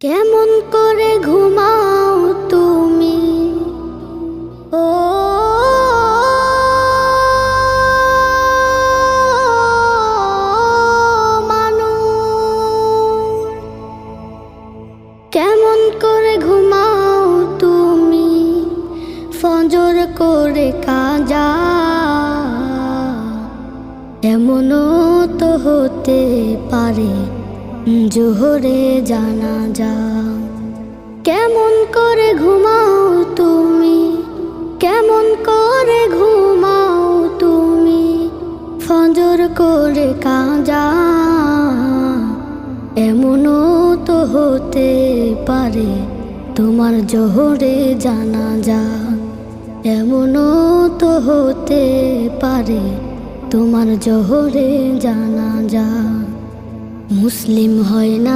কেমন করে ঘুমাও তুমি ও মানুষ, কেমন করে ঘুমাও তুমি ফজর করে কাজা, এমনও তো হতে পারে জোহরে জানাজা। কেমন করে ঘুমাও তুমি, কেমন করে ঘুমাও তুমি ফজর করে কাজা, এমনও তো হতে পারে তোমার জোহরে জানাজা, এমনও তো হতে পারে তোমার জোহরে জানাজা। মুসলিম হয় না